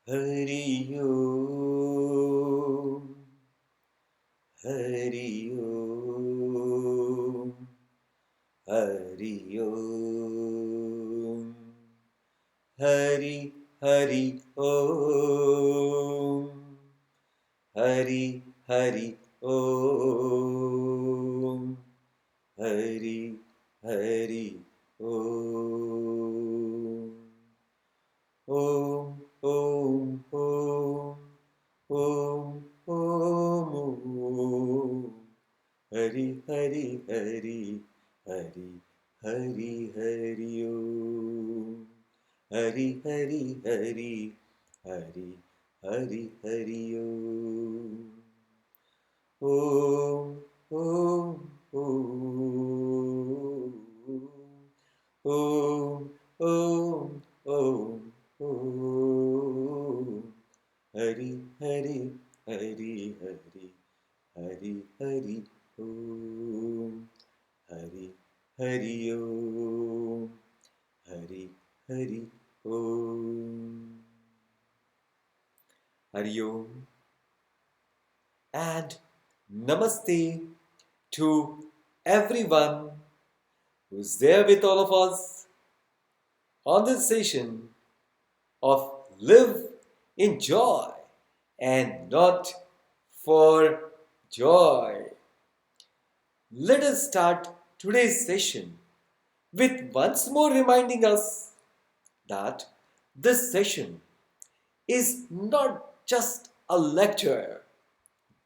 Hari Om, Hari Om, Hari Om, Hari Hari Om, Hari Hari Om, Hari Hari Om. Om, Om, Om, Om, Om, Om. Hari, Hari, Hari, Hari, Hari, Hari, Om. Hari, Hari, Hari, Hari, Hari, Hari, Om. Om, Om, Om. Om, Om, Om, Om. Hari, Hari, Hari, Hari, Hari, Hari, Om. Hari, Hari, Om. Hari, Hari, Om. Hari Om. And Namaste to everyone who's there with all of us on this session of Live in Joy and Not for Joy. Let us start today's session with once more reminding us that this session is not just a lecture,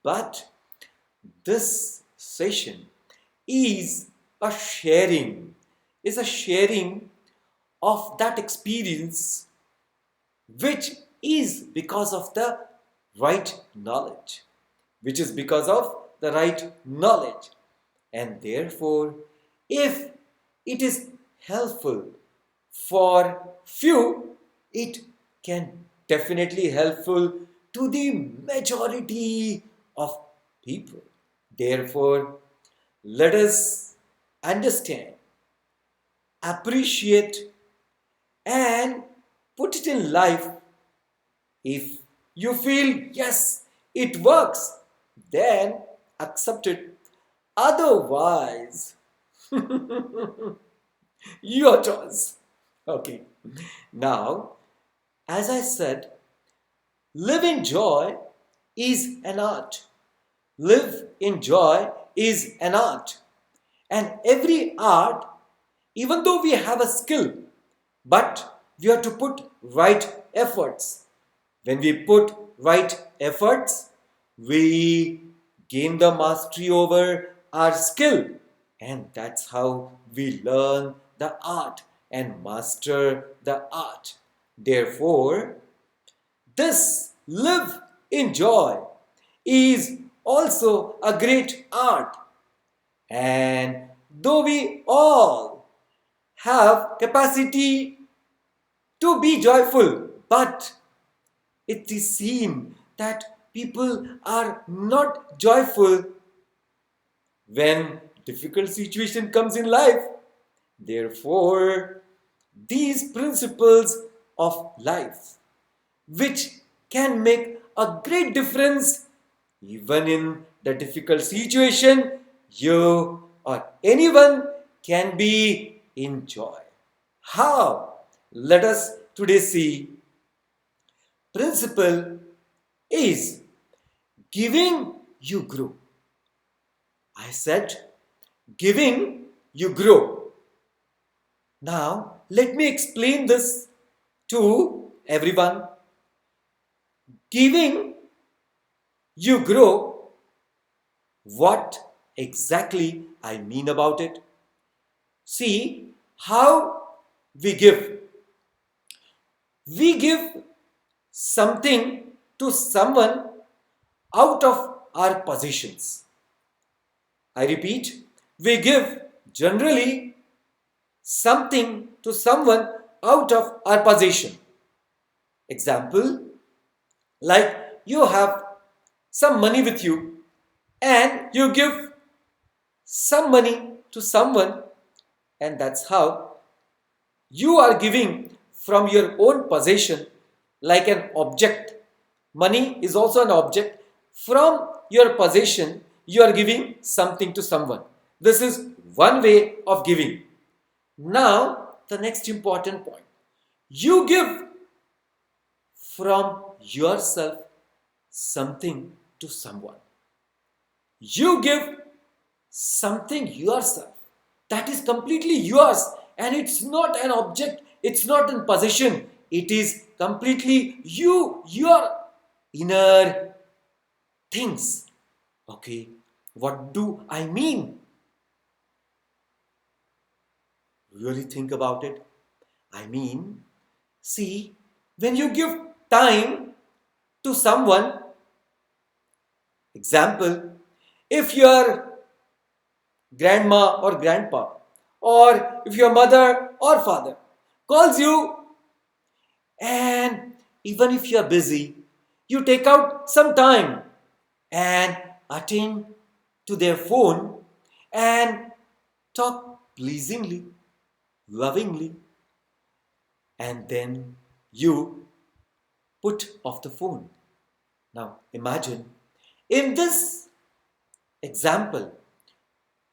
but this session is a sharing of that experience which is because of the right knowledge, which is because of the right knowledge. And therefore, if it is helpful for few, it can definitely helpful to the majority of people. Therefore, let us understand, appreciate, and put it in life. If you feel yes, it works, then accept it. Otherwise, your choice. Okay. Now, as I said, live in joy is an art. Live in joy is an art. And every art, even though we have a skill, but we have to put right efforts. When we put right efforts, we gain the mastery over our skill. And that's how we learn the art and master the art. Therefore, this live in joy is also a great art. And though we all have capacity to be joyful, but it is seen that people are not joyful when difficult situation comes in life. Therefore, these principles of life, which can make a great difference even in the difficult situation, you or anyone can be in joy. How? Let us today see. Principle is giving you grow. I said giving you grow. Now let me explain this to everyone. Giving you grow. What exactly I mean about it? See how we give. We give something to someone out of our possessions. I repeat, we give generally something to someone out of our possession. Example, like you have some money with you and you give some money to someone, and that's how you are giving from your own possession like an object. Money is also an object. From your possession, you are giving something to someone. This is one way of giving. Now, the next important point. You give from yourself something to someone. You give something yourself that is completely yours, and it's not an object, it's not in possession, it is completely you, your inner things. Okay, what do I mean? Really think about it. I mean, see, when you give time to someone, example, if your grandma or grandpa, or if your mother or father calls you, and even if you are busy, you take out some time and attend to their phone and talk pleasingly, lovingly, and then you put off the phone. Now imagine, in this example,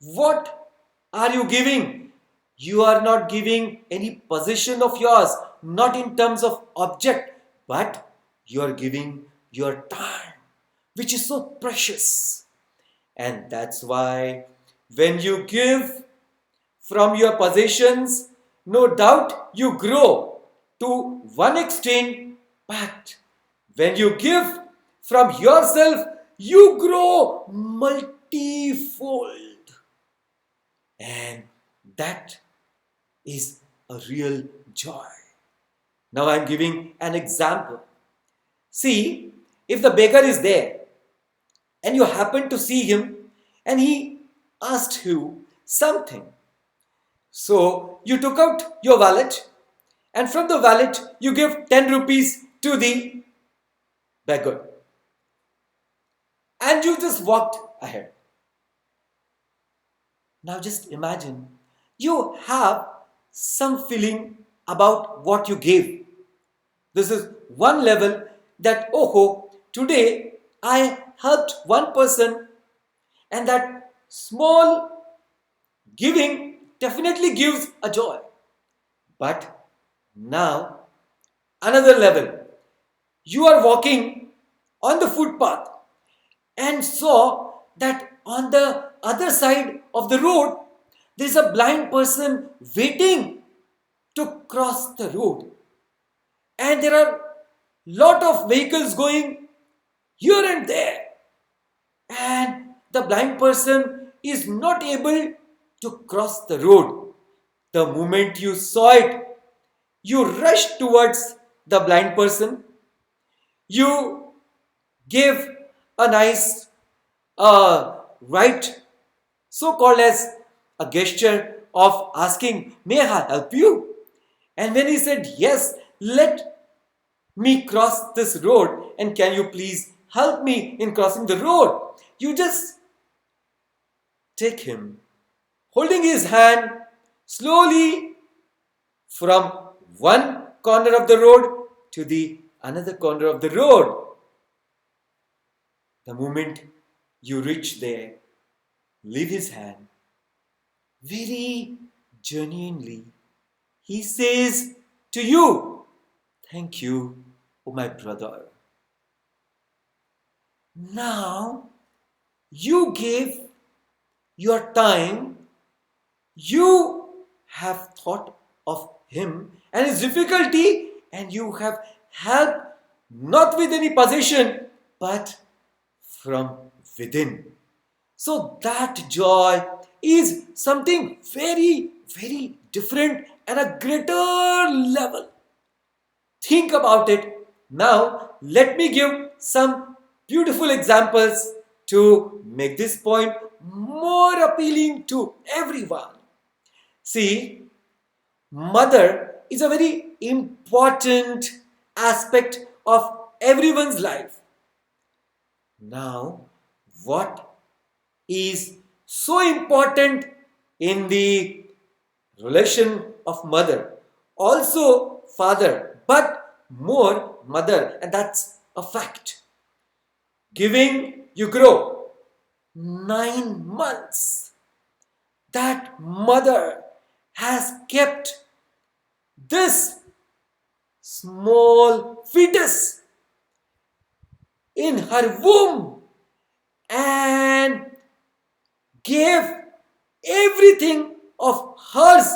what are you giving? You are not giving any possession of yours, not in terms of object, but you are giving your time, which is so precious. And that's why when you give from your possessions, no doubt you grow to one extent, but when you give from yourself, you grow multifold. And that is a real joy. Now I'm giving an example. See, if the beggar is there and you happen to see him and he asked you something, so you took out your wallet and from the wallet you give 10 rupees to the beggar and you just walked ahead. Now just imagine you have some feeling about what you gave. This is one level that, oh, today I helped one person, and that small giving definitely gives a joy. But now, another level. You are walking on the footpath and saw that on the other side of the road there is a blind person waiting to cross the road, and there are lot of vehicles going here and there, and the blind person is not able to cross the road. The moment you saw it, you rushed towards the blind person, you gave a nice right, so called as a gesture of asking, may I help you? And when he said, yes, let me cross this road, and can you please help me in crossing the road? You just take him, holding his hand slowly from one corner of the road to the another corner of the road. The moment you reach there, leave his hand. Very genuinely, he says to you, thank you, oh my brother. Now, you gave your time, you have thought of him and his difficulty, and you have helped not with any possession, but from within. So that joy is something very, very different at a greater level. Think about it. Now, let me give some beautiful examples to make this point more appealing to everyone. See, mother is a very important aspect of everyone's life. Now, what is so important in the relation of mother? Also, father, but more mother, and that's a fact. Giving, you grow. 9 months. That mother has kept this small fetus in her womb and gave everything of hers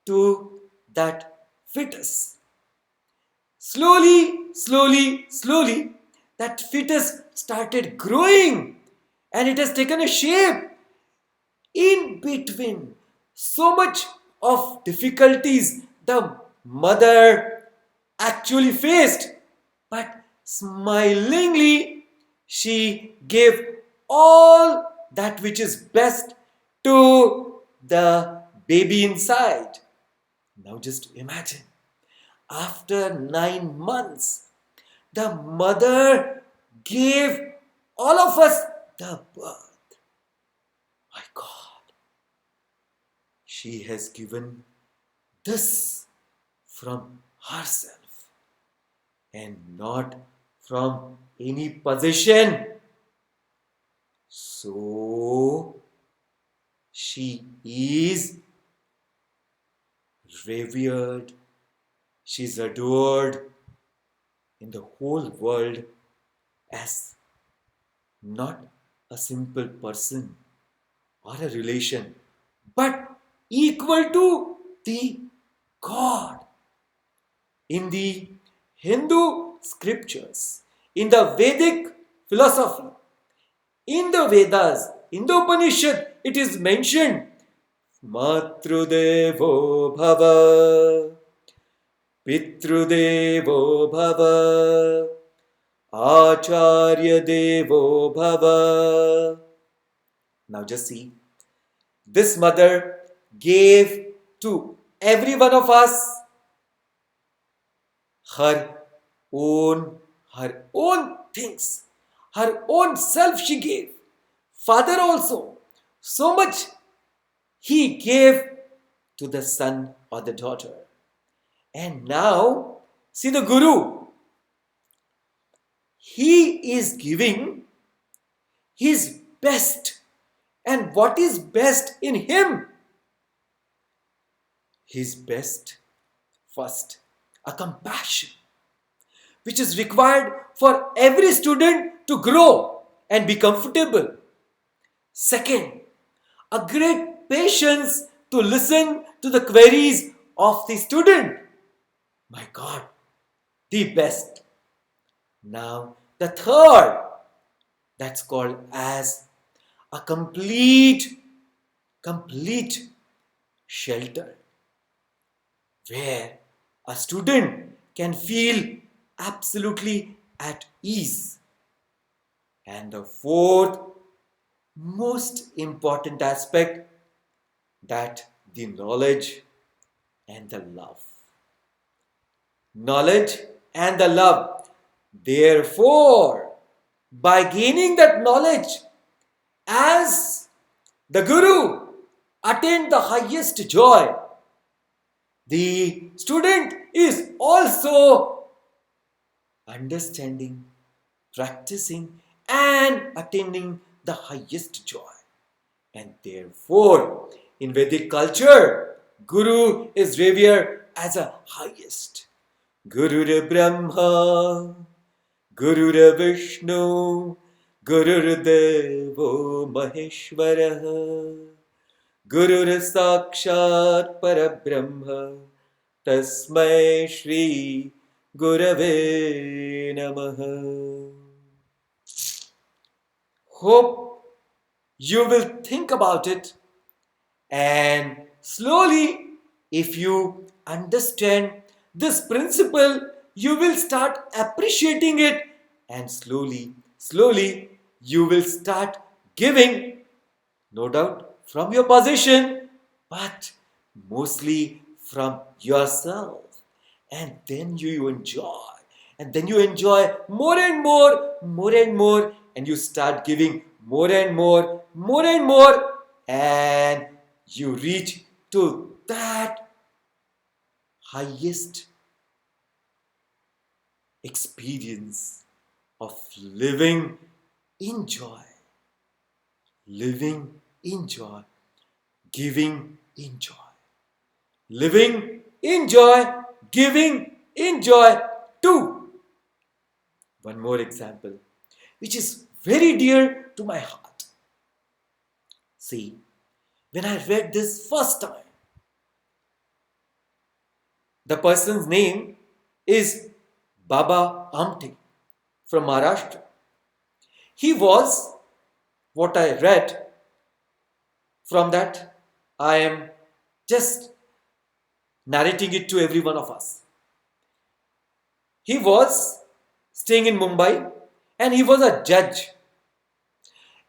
to that fetus. Slowly, that fetus started growing and it has taken a shape. In between, so much of difficulties the mother actually faced, but smilingly she gave all that which is best to the baby inside. Now just imagine, after 9 months, the mother gave all of us the birth. My God, she has given this from herself and not from any possession. So she is revered, she is adored in the whole world as not a simple person or a relation, but equal to the God. In the Hindu scriptures, in the Vedic philosophy, in the Vedas, in the Upanishad, it is mentioned Matrudevo Bhava, Pitrudevo Bhava, Acharya Devo Bhava. Now just see, this mother gave to every one of us her own things, her own self she gave. Father also, so much he gave to the son or the daughter. And now, see the Guru, he is giving his best. And what is best in him? His best, first, a compassion, which is required for every student to grow and be comfortable. Second, a great patience to listen to the queries of the student. My God, the best. Now, the third, that's called as a complete shelter, where a student can feel absolutely at ease. And the fourth most important aspect, that the knowledge and the love. Knowledge and the love. Therefore, by gaining that knowledge, as the Guru attained the highest joy, the student is also understanding, practicing, and attaining the highest joy. And therefore, in Vedic culture, Guru is revered as a highest. Guru Brahma, Guru Vishnu, Guru Devo Maheshwara, Guru Sakshat Parabrahma, Tasmai Shri Gurave Namaha. Hope you will think about it, and slowly, if you understand this principle, you will start appreciating it, and slowly, you will start giving, no doubt from your position, but mostly from yourself. And then you enjoy. And then you enjoy more and more, and you start giving more and more, and you reach to that highest experience of living in joy, living in joy, giving in joy, living in joy, giving in joy too. One more example, which is very dear to my heart. See, when I read this first time, the person's name is Baba Amte from Maharashtra. He was, what I read from that, I am just narrating it to every one of us. He was staying in Mumbai and he was a judge.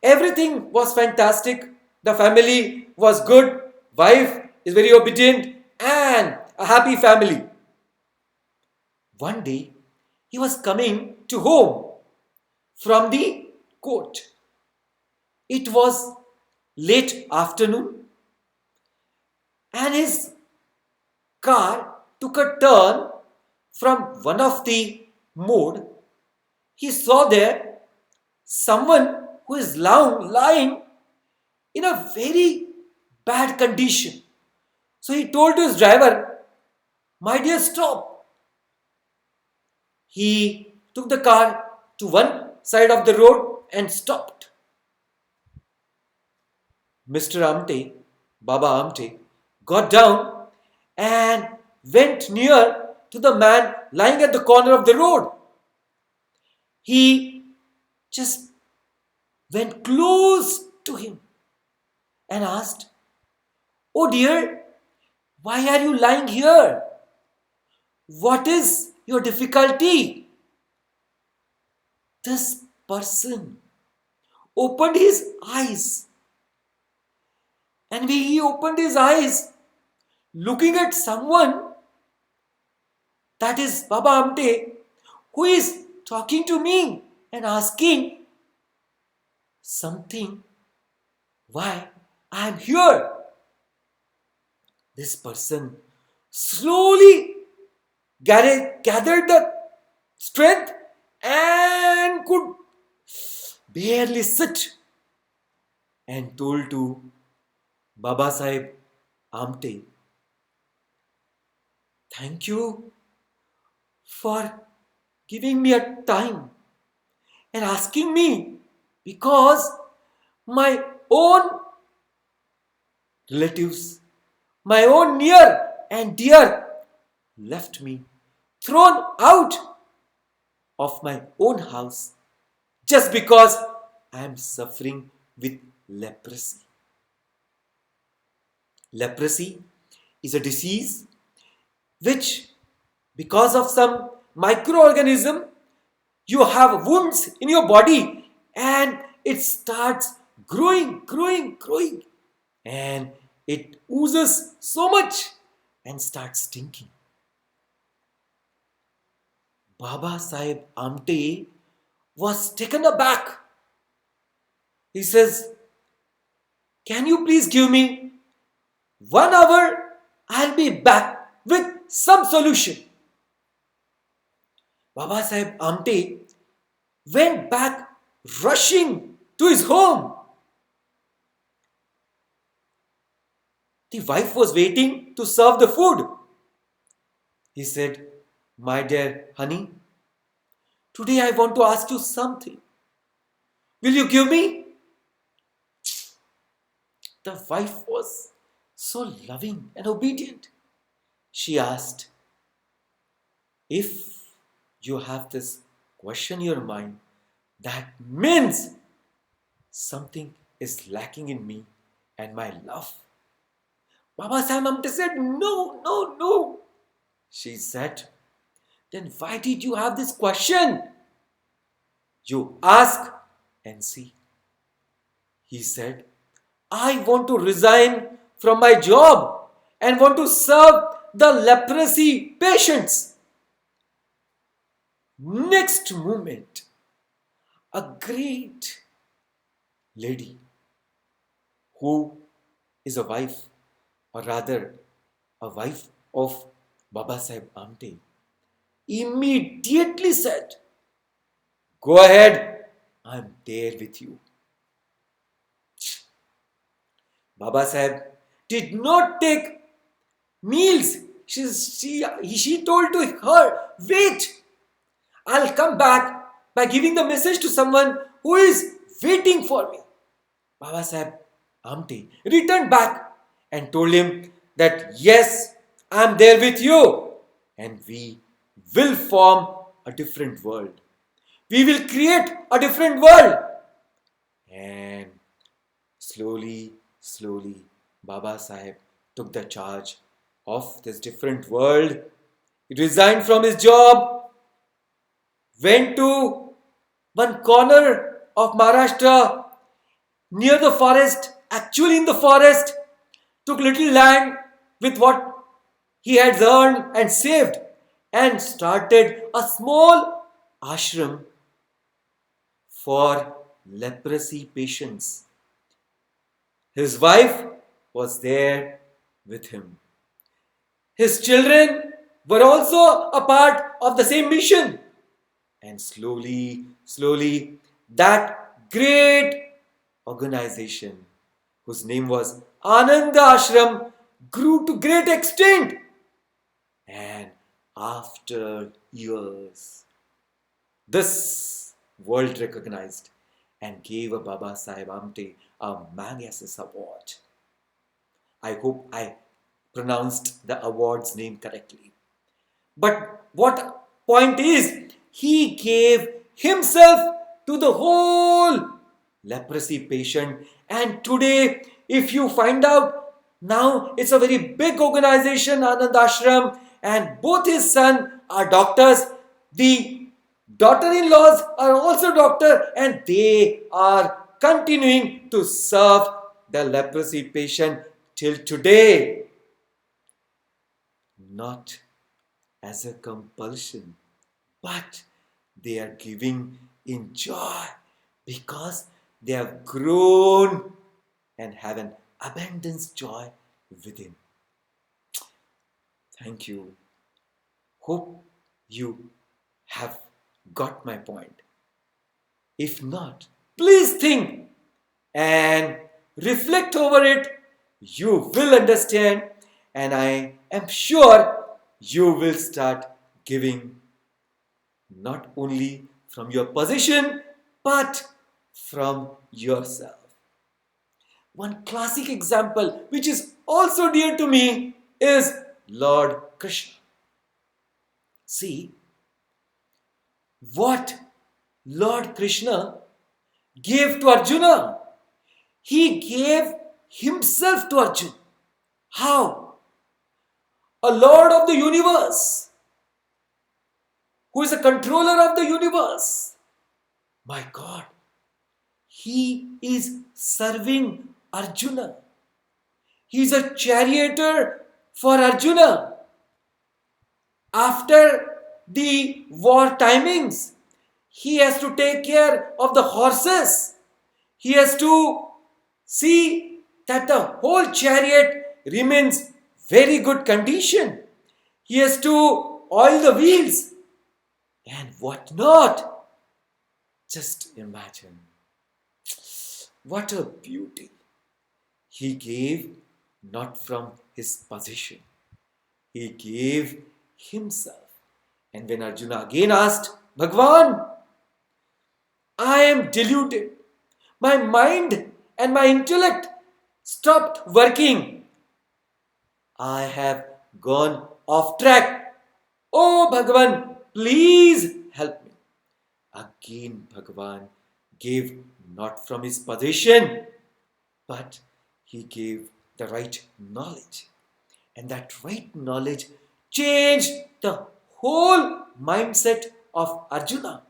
Everything was fantastic. The family was good. Wife is very obedient and a happy family. One day, he was coming to home from the court. It was late afternoon and his car took a turn from one of the mode. He saw there someone who is lying in a very bad condition. So he told his driver, "My dear, stop." He took the car to one side of the road and stopped. Mr. Amte, Baba Amte, got down and went near to the man lying at the corner of the road. He just went close to him and asked, "Oh dear, why are you lying here? What is your difficulty?" This person opened his eyes, and when he opened his eyes, looking at someone, that is Baba Amte, who is talking to me and asking something, why I am here. This person slowly gathered the strength and could barely sit and told to Baba Sahib Amte, "Thank you for giving me a time and asking me, because my own relatives, my own near and dear left me, thrown out of my own house just because I am suffering with leprosy." Leprosy is a disease which, because of some microorganism, you have wounds in your body and it starts growing, and it oozes so much and starts stinking. Baba Sahib Amte was taken aback. He says, "Can you please give me 1 hour? I'll be back with some solution." Baba Sahib Amte went back rushing to his home. The wife was waiting to serve the food. He said, "My dear honey, today I want to ask you something. Will you give me?" The wife was so loving and obedient. She asked, "If you have this question in your mind, that means something is lacking in me and my love." Baba Sahib Amte said, "No. She said, "Then why did you have this question? You ask and see." He said, "I want to resign from my job and want to serve the leprosy patients." Next moment, a great lady who is a wife, or rather a wife of Baba Sahib Amte, immediately said, "Go ahead, I'm there with you." Baba Sahib did not take meals. She told to her, "Wait, I'll come back by giving the message to someone who is waiting for me." Baba Sahib Amte returned back and told him that, "Yes, I'm there with you, and we will form a different world. We will create a different world." And slowly, Baba Sahib took the charge of this different world. He resigned from his job, went to one corner of Maharashtra near the forest, actually in the forest, took little land with what he had earned and saved, and started a small ashram for leprosy patients. His wife was there with him. His children were also a part of the same mission. And slowly, that great organization, whose name was Ananda Ashram, grew to great extent. And after years, this world recognized and gave a Baba Sahib Amte a Magsaysay Award. I hope I pronounced the award's name correctly. But what point is, he gave himself to the whole leprosy patient. And today, if you find out, now it's a very big organization, Anand Ashram, and both his sons are doctors. The daughter-in-laws are also doctors, and they are continuing to serve the leprosy patient till today. Not as a compulsion, but they are giving in joy because they have grown and have an abundance joy within. Thank you. Hope you have got my point. If not, please think and reflect over it. You will understand, and I am sure you will start giving not only from your position but from yourself. One classic example, which is also dear to me, is Lord Krishna. See what Lord Krishna gave to Arjuna. He gave himself to Arjuna. How? A Lord of the universe, who is a controller of the universe. My God, he is serving Arjuna. He is a charioteer for Arjuna. After the war timings, he has to take care of the horses. He has to see that the whole chariot remains very good condition. He has to oil the wheels and what not. Just imagine. What a beauty. He gave not from his position. He gave himself. And when Arjuna again asked, "Bhagwan, I am deluded. My mind and my intellect stopped working. I have gone off track. Oh Bhagwan, please help me." Again Bhagwan gave not from his position, but he gave the right knowledge. And that right knowledge changed the whole mindset of Arjuna.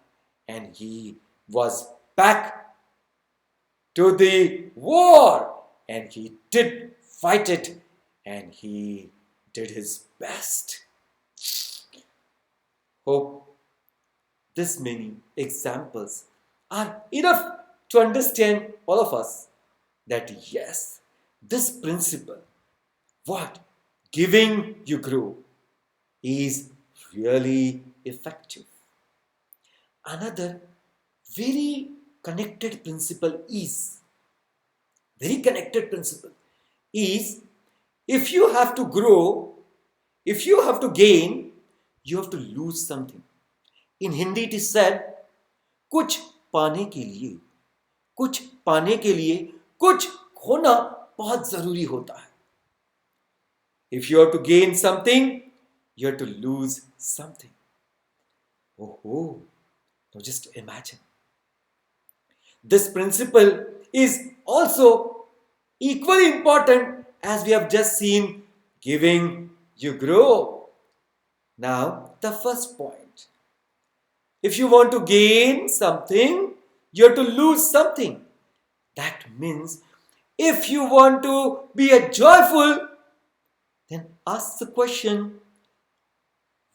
And he was back to the war. And he did fight it. And he did his best. Hope this many examples are enough to understand all of us that yes, this principle, what? Giving you grow, is really effective. Another very connected principle is, very connected principle is, if you have to grow, if you have to gain, you have to lose something. In Hindi it is said, कुछ पाने के लिए, कुछ पाने के लिए कुछ खोना बहुत जरूरी होता है. If you have to gain something, you have to lose something. Oh, now just imagine. This principle is also equally important as we have just seen, giving, you grow. Now, the first point. If you want to gain something, you have to lose something. That means if you want to be a joyful, then ask the question,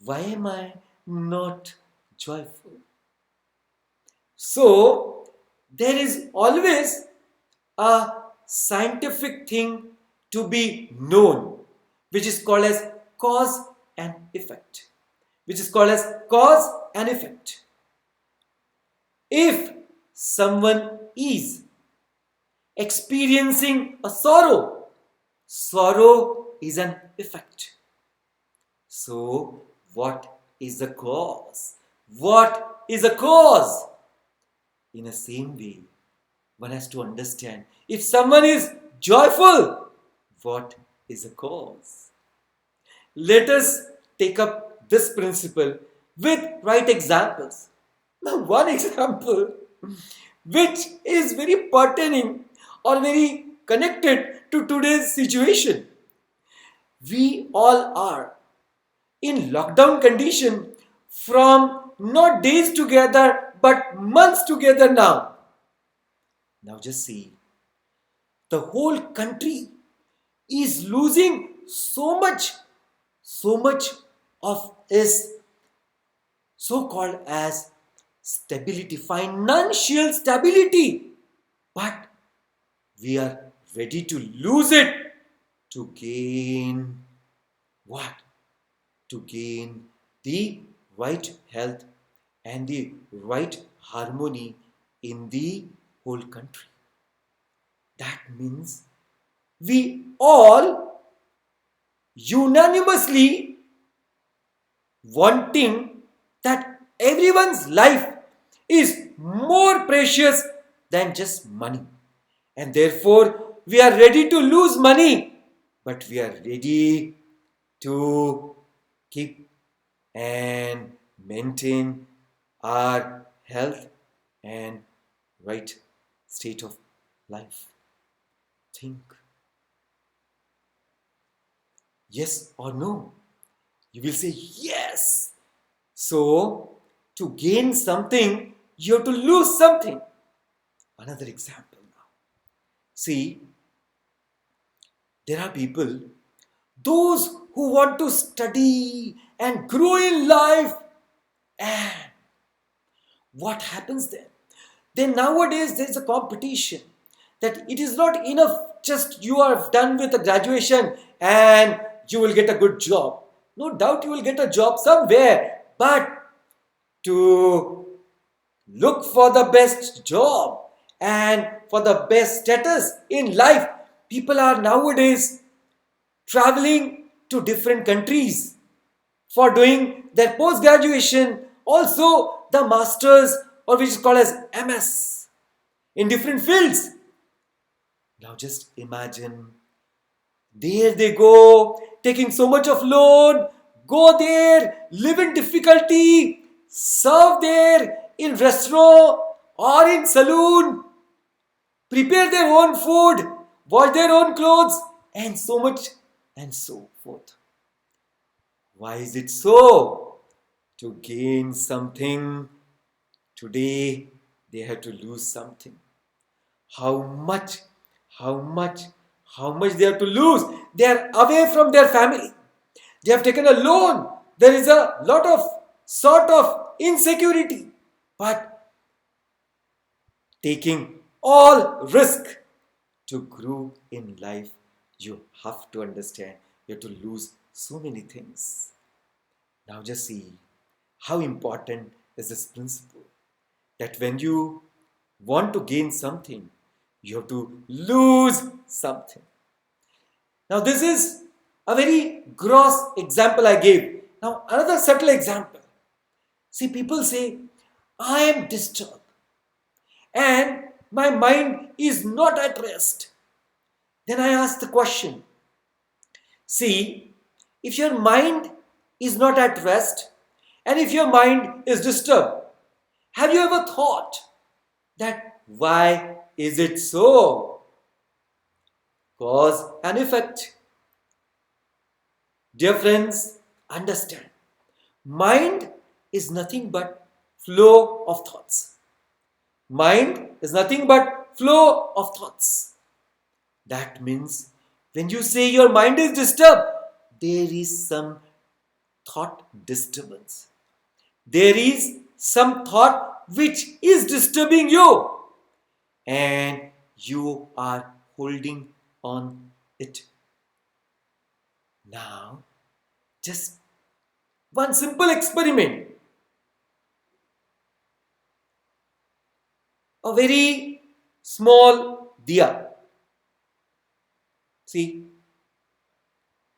why am I not joyful? So, there is always a scientific thing to be known, which is called as cause and effect. Which is called as cause and effect. If someone is experiencing a sorrow, sorrow is an effect. So, what is the cause? What is the cause? In the same way, one has to understand, if someone is joyful, what is the cause? Let us take up this principle with right examples. Now, one example which is very pertaining or very connected to today's situation. We all are in lockdown condition from not days together but months together now. Now just see, the whole country is losing so much of its so-called as stability, financial stability. But we are ready to lose it to gain what? To gain the right health and the right harmony in the whole country. That means we all unanimously wanting that everyone's life is more precious than just money. And therefore, we are ready to lose money, but we are ready to keep and maintain our health and right state of life. Think. Yes or no? You will say yes. So, to gain something, you have to lose something. Another example now. See, there are people, those who want to study and grow in life, and what happens then? Then nowadays there is a competition that it is not enough just you are done with a graduation and you will get a good job. No doubt you will get a job somewhere, but to look for the best job and for the best status in life, people are nowadays traveling to different countries for doing their post graduation, also the masters, or which is called as MS, in different fields. Now just imagine, there they go, taking so much of loan, go there, live in difficulty, serve there in restaurant or in saloon, prepare their own food, wash their own clothes, and so much and so forth. Why is it so? To gain something, today they have to lose something. How much they have to lose? They are away from their family. They have taken a loan. There is a lot of sort of insecurity. But taking all risk to grow in life, you have to understand, you have to lose so many things. Now just see, how important is this principle? That when you want to gain something, you have to lose something. Now, this is a very gross example I gave. Now, another subtle example. See, people say, I am disturbed and my mind is not at rest. Then I ask the question, see, if your mind is not at rest and if your mind is disturbed, have you ever thought that why is it so? Cause and effect. Dear friends, understand. Mind is nothing but flow of thoughts. Mind is nothing but flow of thoughts. That means when you say your mind is disturbed, there is some thought disturbance. There is some thought which is disturbing you and you are holding on it. Now, just one simple experiment. A very small diya. See,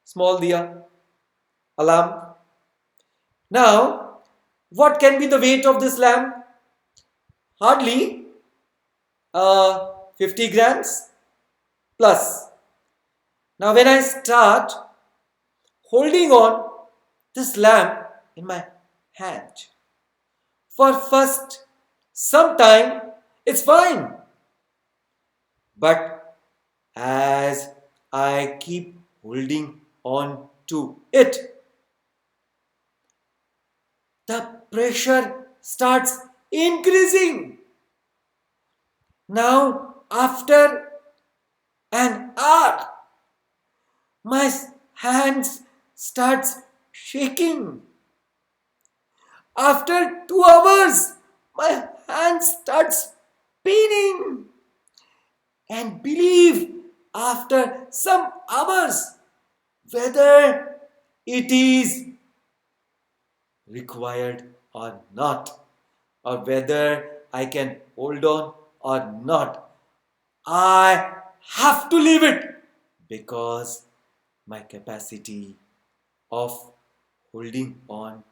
small diya, a lamp. Now, what can be the weight of this lamp? Hardly 50 grams plus. Now, when I start holding on this lamp in my hand, for first some time it's fine. But as I keep holding on to it, the pressure starts increasing. Now, after an hour, my hands starts shaking. After 2 hours, my hand starts paining. And believe after some hours, whether it is required or not, or whether I can hold on or not, I have to leave it because my capacity of holding on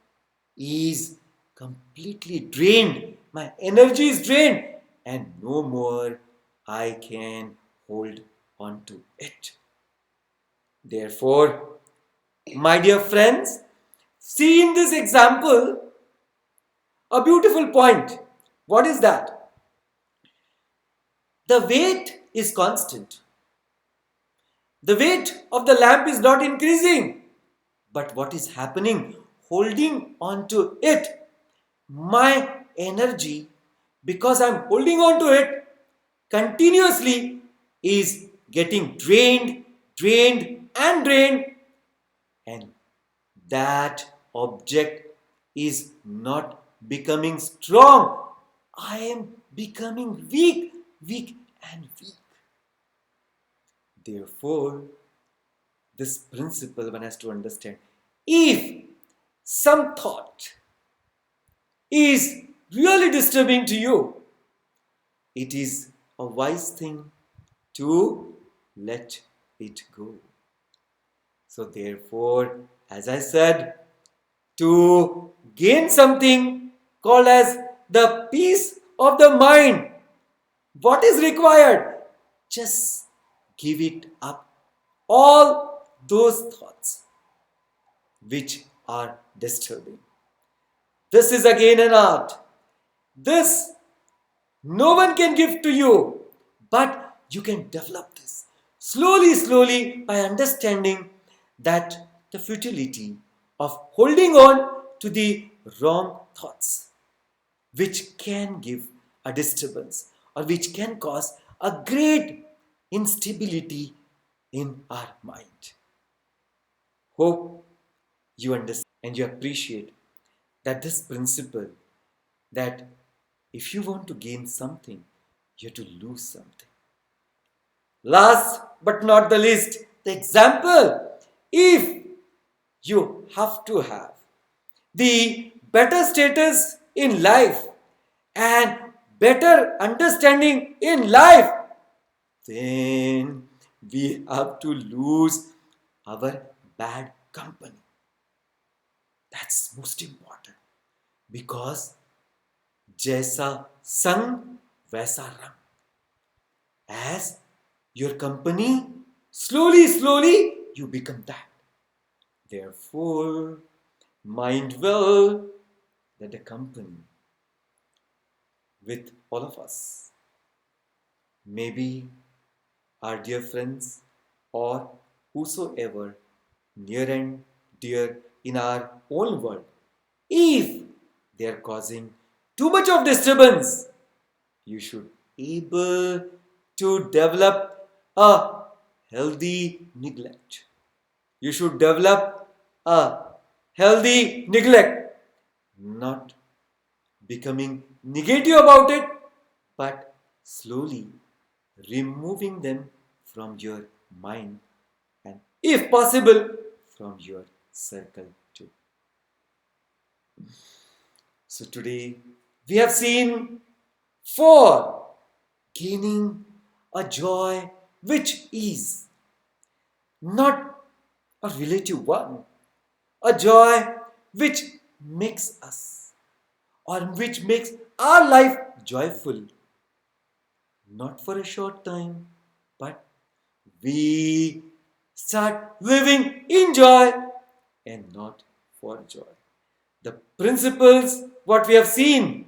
is completely drained. My energy is drained and no more I can hold on to it. Therefore, my dear friends, see in this example a beautiful point. What is that? The weight is constant. The weight of the lamp is not increasing. But what is happening? Holding on to it, my energy, because I'm holding on to it continuously, is getting drained, drained, and drained. And that object is not becoming strong. I am becoming weak, weak, and weak. Therefore, this principle one has to understand. If some thought is really disturbing to you, it is a wise thing to let it go. So, therefore, as I said, to gain something called as the peace of the mind, what is required? Just give it up. All those thoughts which are disturbing. This is again an art. This no one can give to you, but you can develop this slowly, slowly by understanding that the futility of holding on to the wrong thoughts, which can give a disturbance or which can cause a great instability in our mind. Hope you understand and you appreciate that this principle, that if you want to gain something, you have to lose something. Last but not the least, the example. If you have to have the better status in life and better understanding in life, then we have to lose our bad company. That's most important because जैसा संग वैसा रंग. As your company, slowly you become that. Therefore, mind well that the company with all of us, maybe our dear friends or whosoever near and dear in our own world, if they are causing too much of disturbance, you should able to develop a healthy neglect. You should develop a healthy neglect, not becoming negative about it, but slowly removing them from your mind and, if possible, from your circle too. So, today we have seen four gaining a joy which is not a relative one, a joy which makes us or which makes our life joyful, not for a short time, but we start living in joy and not for joy. The principles, what we have seen,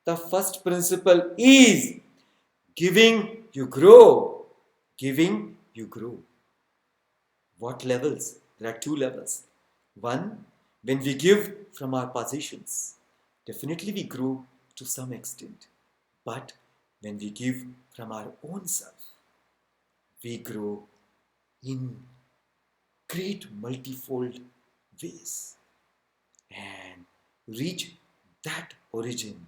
the first principle is giving you grow. Giving you grow. What levels? There are two levels. One, when we give from our possessions, definitely we grow to some extent. But when we give from our own self, we grow in great multifold ways and reach that origin,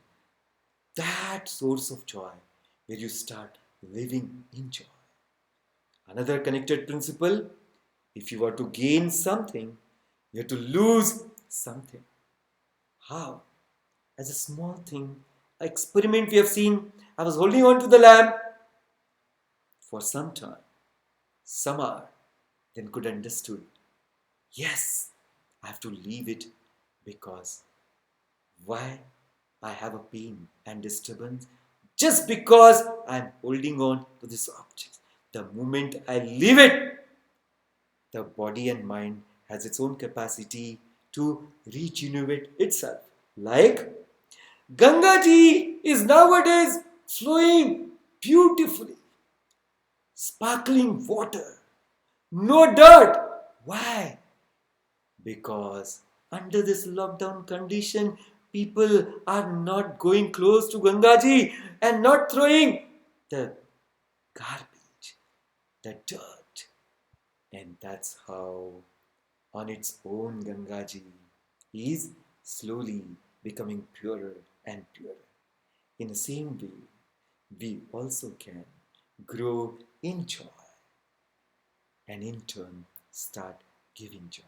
that source of joy where you start living in joy. Another connected principle, if you are to gain something, you have to lose something. How? As a small thing, an experiment we have seen, I was holding on to the lamp for some time, some hour, then could understood, yes, I have to leave it because why I have a pain and disturbance just because I am holding on to this object. The moment I leave it, the body and mind has its own capacity to regenerate itself. Like Ganga ji is nowadays flowing beautifully, sparkling water, no dirt. Why? Because under this lockdown condition, people are not going close to Ganga ji and not throwing the garbage, the dirt. And that's how, on its own, Ganga ji is slowly becoming purer and purer. In the same way, we also can grow in joy and in turn start giving joy.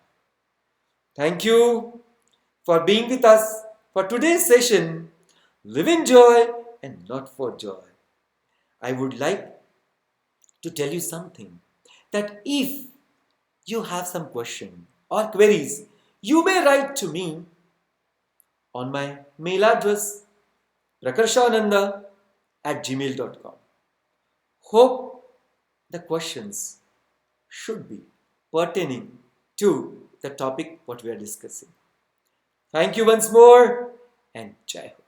Thank you for being with us for today's session. Live in joy and not for joy. I would like to tell you something that if you have some question or queries, you may write to me on my mail address prakarshananda@gmail.com. Hope the questions should be pertaining to the topic what we are discussing. Thank you once more and Jai Ho.